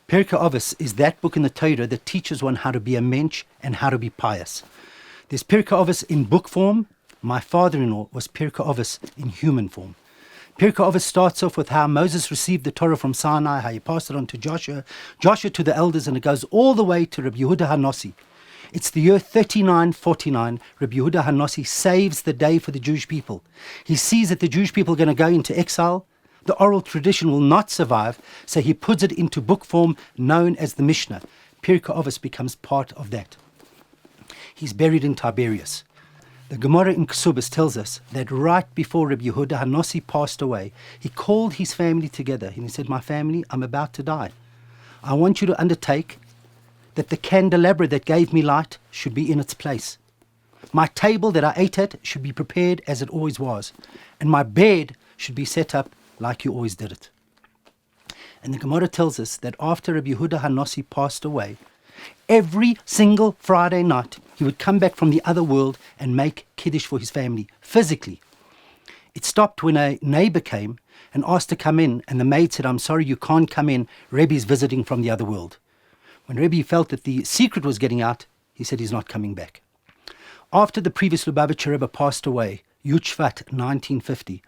Pirkei Avos is that book in the Torah that teaches one how to be a mensch and how to be pious. There's Pirkei Avos in book form. My father-in-law was Pirkei Avos in human form. Pirkei Avos starts off with how Moses received the Torah from Sinai, how he passed it on to Joshua, Joshua to the elders, and it goes all the way to Rabbi Yehuda HaNasi. It's the year 3949. Rabbi Yehuda HaNasi saves the day for the Jewish people. He sees that the Jewish people are going to go into exile. The oral tradition will not survive, so he puts it into book form known as the Mishnah. Pirkei Avos becomes part of that. He's buried in Tiberias. The Gemara in Ksubas tells us that right before Rabbi Yehuda HaNasi passed away, he called his family together and he said, "My family, I'm about to die. I want you to undertake that the candelabra that gave me light should be in its place. My table that I ate at should be prepared as it always was. And my bed should be set up like you always did it." And the Gemara tells us that after Rabbi Yehuda HaNasi passed away, every single Friday night, he would come back from the other world and make Kiddush for his family, physically. It stopped when a neighbor came and asked to come in, and the maid said, "I'm sorry, you can't come in. Rebbe's visiting from the other world." When Rebbe felt that the secret was getting out, he said he's not coming back. After the previous Lubavitcher Rebbe passed away, Yud Shvat 1950,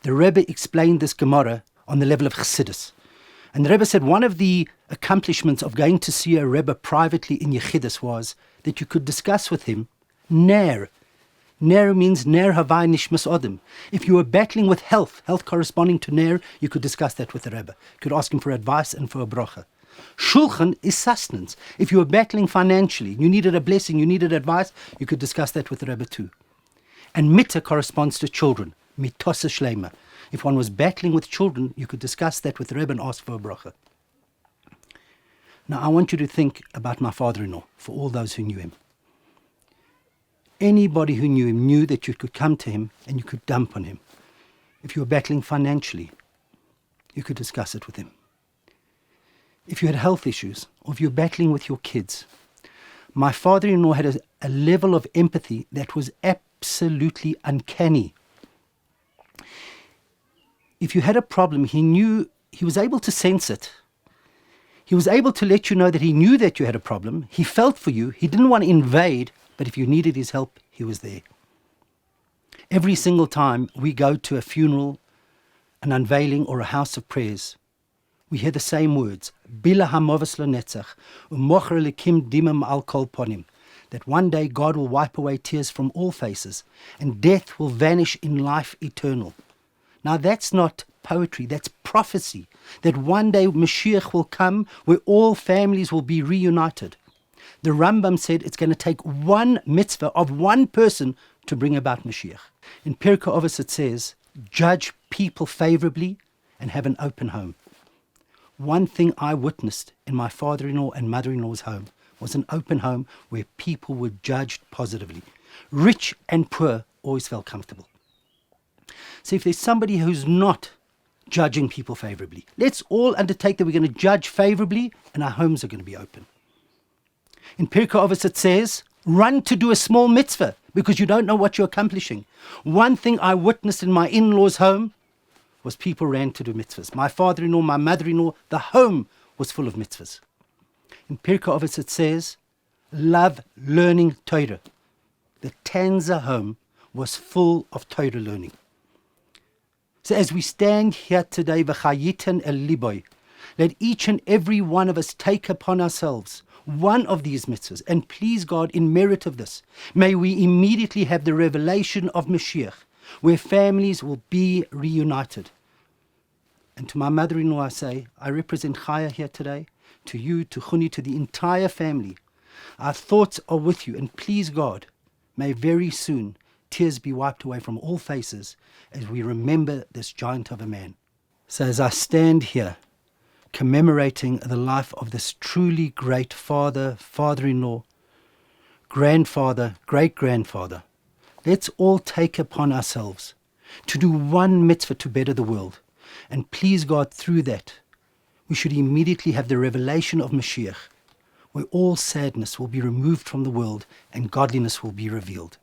the Rebbe explained this Gemara on the level of Chassidus. And the Rebbe said one of the accomplishments of going to see a Rebbe privately in Yechidus was that you could discuss with him Ner. Ner means Ner Havai Nishmas Odom. If you were battling with health corresponding to Ner, you could discuss that with the Rebbe. You could ask him for advice and for a bracha. Shulchan is sustenance. If you were battling financially, you needed a blessing, you needed advice, you could discuss that with the Rebbe too. And Mittah corresponds to children, Mitosa Shlema. If one was battling with children, you could discuss that with the Rebbe and ask for a bracha. Now I want you to think about my father-in-law, for all those who knew him. Anybody who knew him knew that you could come to him and you could dump on him. If you were battling financially, you could discuss it with him. If you had health issues, or if you're battling with your kids, my father-in-law had a level of empathy that was absolutely uncanny. If you had a problem, he was able to sense it. He was able to let you know that he knew that you had a problem. He felt for you. He didn't want to invade, but if you needed his help, he was there. Every single time we go to a funeral, an unveiling, or a house of prayers, we hear the same words, Bila hamovas lenetzach, umocher lekim dimam al kol ponim, that one day God will wipe away tears from all faces, and death will vanish in life eternal. Now that's not poetry, that's prophecy, that one day Mashiach will come where all families will be reunited. The Rambam said it's going to take one mitzvah of one person to bring about Mashiach. In Pirkei Avos it says, judge people favorably and have an open home. One thing I witnessed in my father-in-law and mother-in-law's home was an open home where people were judged positively. Rich and poor always felt comfortable. So if there's somebody who's not judging people favorably, let's all undertake that we're going to judge favorably and our homes are going to be open. In Pirkei Avos it says, run to do a small mitzvah because you don't know what you're accomplishing. One thing I witnessed in my in-laws' home was people ran to do mitzvahs. My father-in-law, my mother-in-law, the home was full of mitzvahs. In Pirkei Avos it says, love learning Torah. The Tanza home was full of Torah learning. So as we stand here today, v'chayiten el liboy, let each and every one of us take upon ourselves one of these mitzvahs, and please God, in merit of this, may we immediately have the revelation of Mashiach, where families will be reunited. And to my mother-in-law I say, I represent Chaya here today, to you, to Chuni, to the entire family. Our thoughts are with you, and please God, may very soon tears be wiped away from all faces as we remember this giant of a man. So as I stand here, commemorating the life of this truly great father, father-in-law, grandfather, great-grandfather, let's all take upon ourselves to do one mitzvah to better the world. And please God, through that, we should immediately have the revelation of Mashiach, where all sadness will be removed from the world and godliness will be revealed.